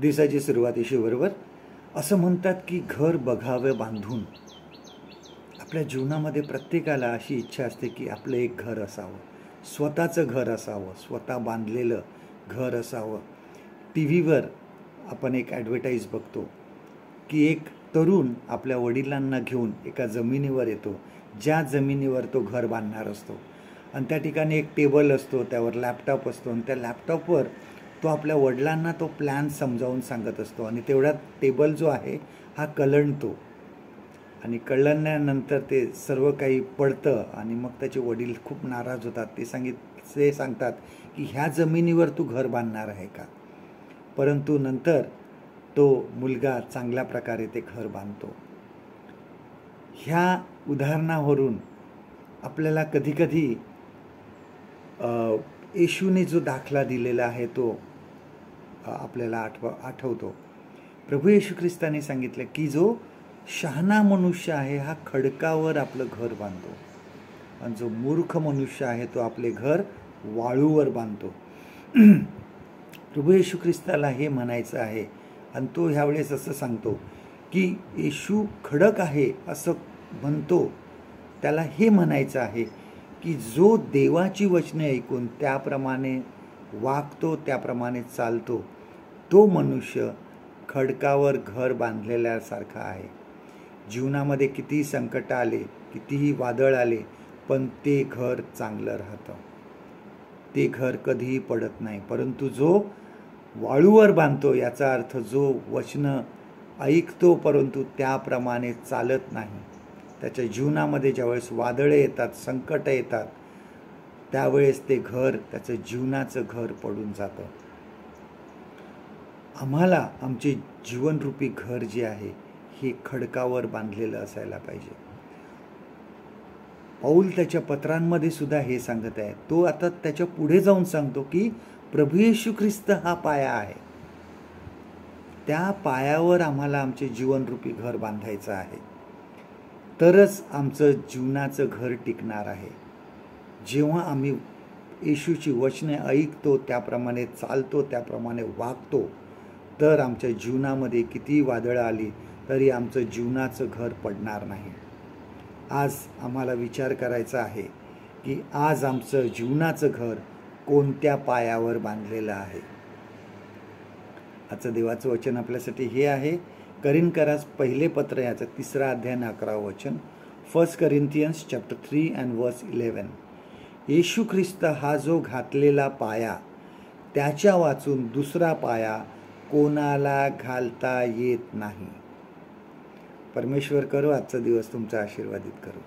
दिवसाची सुरुवात येशूबरोबर. असं म्हणतात की घर बघावं बांधून. आपल्या जीवनामध्ये प्रत्येकाला अशी इच्छा असते की आपलं एक घर असावं, स्वतःचं घर असावं, स्वतः बांधलेलं घर असावं. टी व्हीवर आपण एक ॲडव्हर्टाईज बघतो की एक तरुण आपल्या वडिलांना घेऊन एका जमिनीवर येतो, ज्या जमिनीवर तो घर बांधणार असतो. आणि त्या ठिकाणी एक टेबल असतो, त्यावर लॅपटॉप असतो, आणि त्या लॅपटॉपवर तो आपल्या वडिलांना तो प्लॅन समजावून सांगत असतो. आणि तेवढ्यात टेबल जो आहे हा कलंडतो, आणि कळल्यानंतर ते सर्व काही पडतं. आणि मग त्याचे वडील खूप नाराज होतात. ते सांगतात की ह्या जमिनीवर तू घर बांधणार आहे का? परंतु नंतर तो मुलगा चांगल्या प्रकारे ते घर बांधतो. ह्या उदाहरणावरून आपल्याला कधीकधी येशूने जो दाखला दिलेला आहे तो आपल्याला आठवतो. प्रभू येशू ख्रिस्ताने सांगितलं की जो शहाणा मनुष्य आहे हा खडकावर आपलं घर बांधतो, आणि जो मूर्ख मनुष्य आहे तो आपले घर वाळूवर बांधतो. प्रभू येशू ख्रिस्ताला हे म्हणायचं आहे, आणि तो ह्यावेळेस असं सांगतो की येशू खडक आहे असं म्हणतो. त्याला हे म्हणायचं आहे की जो देवाची वचने ऐकून त्याप्रमाणे वागतो, त्याप्रमाणे चालतो, तो मनुष्य खडकावर घर बांधलेल्यासारखा आहे. जीवनामध्ये कितीही संकट आले, कितीही वादळ आले, पण ते घर चांगलं राहतं. ते घर कधीही पडत नाही. परंतु जो वाळूवर बांधतो, याचा अर्थ जो वचनं ऐकतो परंतु त्याप्रमाणे चालत नाही, त्याच्या जीवनामध्ये ज्यावेळेस वादळे येतात, संकट येतात, त्यावेळेस ते घर, त्याचं जीवनाचं घर पडून जातं. आम्हाला आमचे जीवनरूपी घर जे आहे हे खडकावर बांधलेलं असायला पाहिजे. पौल त्याच्या पत्रांमध्ये सुद्धा हे सांगत आहे. तो आता त्याच्या पुढे जाऊन सांगतो की प्रभू येशू ख्रिस्त हा पाया आहे. त्या पायावर आम्हाला आमचे जीवनरूपी घर बांधायचं आहे, तरच आमचं जीवनाचं घर टिकणार आहे. जेव्हा आम्ही येशूची वचने ऐकतो, त्याप्रमाणे चालतो, त्याप्रमाणे वागतो, तर आमच्या जीवनामध्ये कितीही वादळं आली तरी आमचं जीवनाचं घर पडणार नाही. आज आम्हाला विचार करायचा आहे की आज आमचं जीवनाचं घर कोणत्या पायावर बांधलेलं आहे. आजचं देवाचं वचन आपल्यासाठी हे आहे. करिन्थकरास पहिले पत्र याचं 3 अध्याय 11 वचन. 1 Corinthians chapter 3 and verse 11. येशू ख्रिस्त हा जो घातलेला पाया, त्याच्या वाचून दुसरा पाया कोणाला घालता येत नाही. परमेश्वर करो आजचा दिवस तुमचा आशीर्वादित करो.